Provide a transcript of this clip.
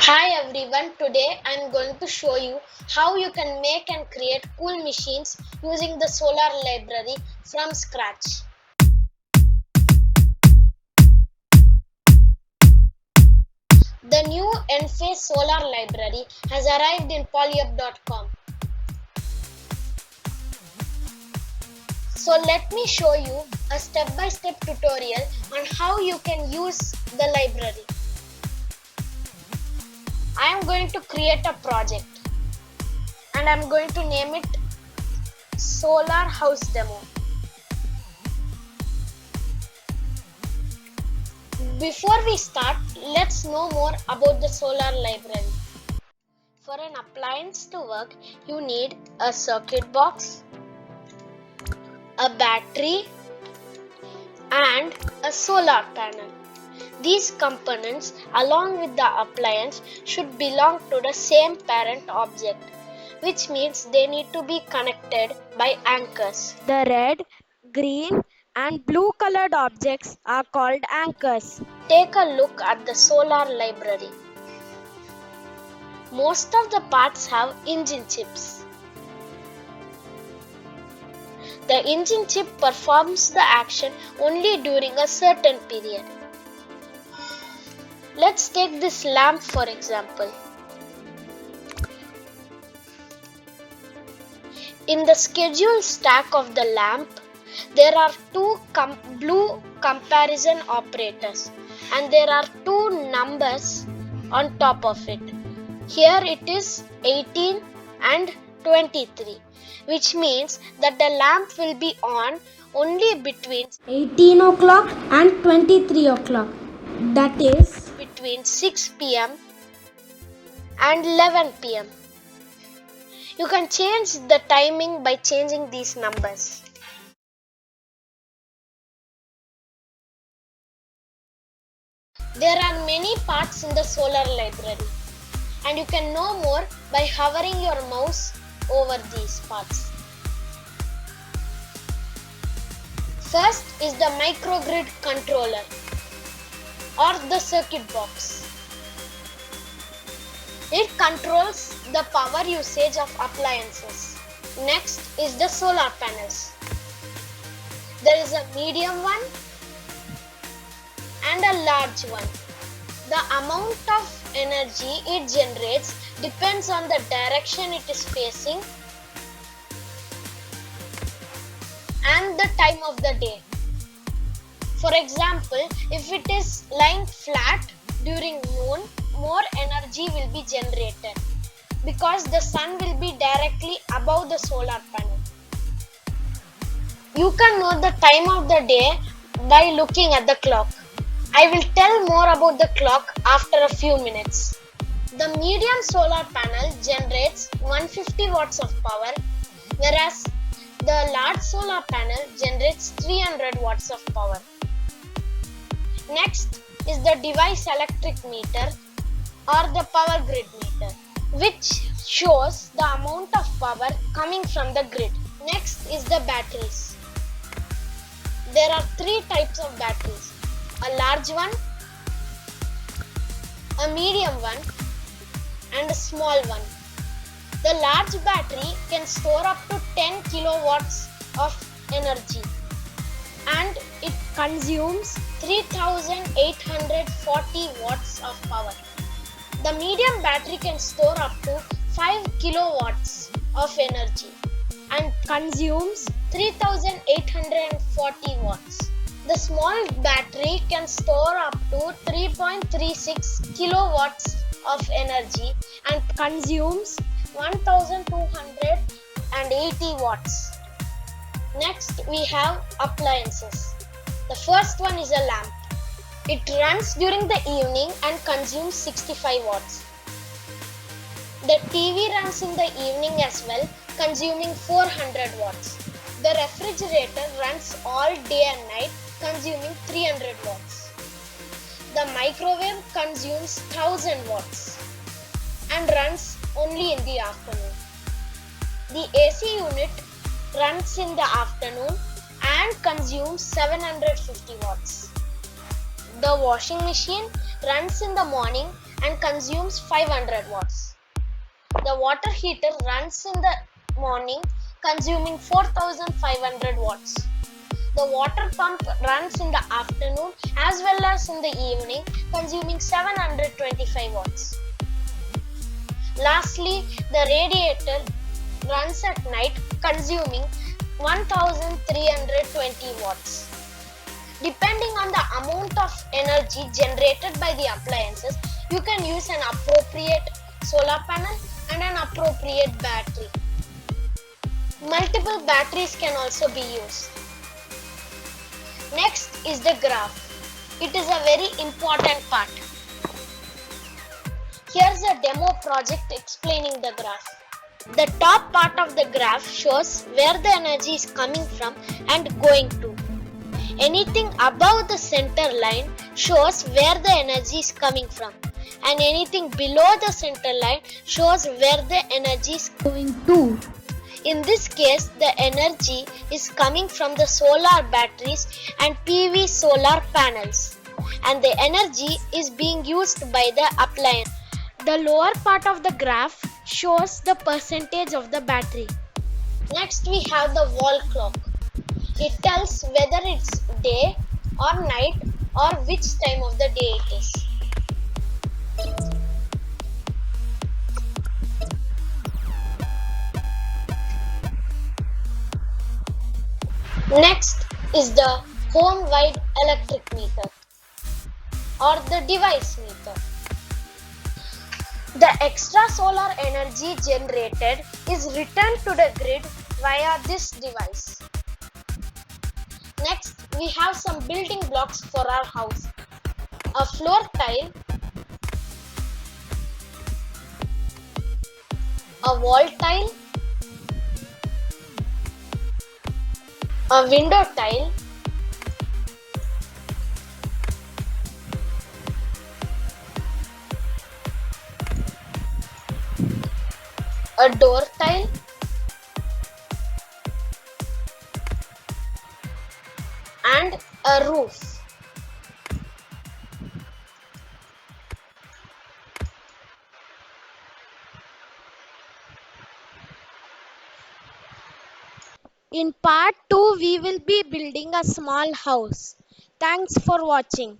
Hi everyone, today I'm going to show you how you can make and create cool machines using the solar library from scratch. The new Enphase solar library has arrived in polyup.com. So let me show you a step-by-step tutorial on how you can use the library. I am going to create a project and I'm going to name it Solar House Demo. Before we start, let's know more about the solar library. For an appliance to work, you need a circuit box, a battery, and a solar panel. These components, along with the appliance, should belong to the same parent object, which means they need to be connected by anchors. The red, green, and blue colored objects are called anchors. Take a look at the solar library. Most of the parts have engine chips. The engine chip performs the action only during a certain period. Let's take this lamp for example. In the schedule stack of the lamp, there are two blue comparison operators and there are two numbers on top of it. Here it is 18 and 23, which means that the lamp will be on only between 18 o'clock and 23 o'clock. That is between 6 p.m. and 11 p.m. You can change the timing by changing these numbers. There are many parts in the solar library, and you can know more by hovering your mouse over these parts. First is the microgrid controller or the circuit box. It controls the power usage of appliances. Next is the solar panels. There is a medium one and a large one. The amount of energy it generates depends on the direction it is facing and the time of the day. For example, if it is lying flat during noon, more energy will be generated because the sun will be directly above the solar panel. You can know the time of the day by looking at the clock. I will tell more about the clock after a few minutes. The medium solar panel generates 150 watts of power, whereas the large solar panel generates 300 watts of power. Next is the device electric meter or the power grid meter, which shows the amount of power coming from the grid. Next is the batteries. There are three types of batteries: a large one, a medium one, and a small one. The large battery can store up to 10 kilowatts of energy and it consumes 3840 watts of power. The medium battery can store up to 5 kilowatts of energy and consumes 3840 watts. The small battery can store up to 3.36 kilowatts of energy and consumes 1280 watts. Next, we have appliances. The first one is a lamp. It runs during the evening and consumes 65 watts. The TV runs in the evening as well, consuming 400 watts. The refrigerator runs all day and night, consuming 300 watts. The microwave consumes 1000 watts and runs only in the afternoon. The AC unit runs in the afternoon and consumes 750 watts. The washing machine runs in the morning and consumes 500 watts. The water heater runs in the morning, consuming 4500 watts. The water pump runs in the afternoon as well as in the evening, consuming 725 watts. Lastly, the radiator runs at night, consuming 1320 watts. Depending on the amount of energy generated by the appliances, you can use an appropriate solar panel and an appropriate battery. Multiple batteries can also be used. Next is the graph. It is a very important part. Here's a demo project explaining the graph. The top part of the graph shows where the energy is coming from and going to. Anything above the center line shows where the energy is coming from, and anything below the center line shows where the energy is going to. In this case, the energy is coming from the solar batteries and PV solar panels, and the energy is being used by the appliance. The lower part of the graph shows the percentage of the battery. Next, we have the wall clock. It tells whether it's day or night or which time of the day it is. Next is the home-wide electric meter or the device meter. The extra solar energy generated is returned to the grid via this device. Next, we have some building blocks for our house. A floor tile, a wall tile, a window tile, a door tile, and a roof. In part 2, we will be building a small house. Thanks for watching.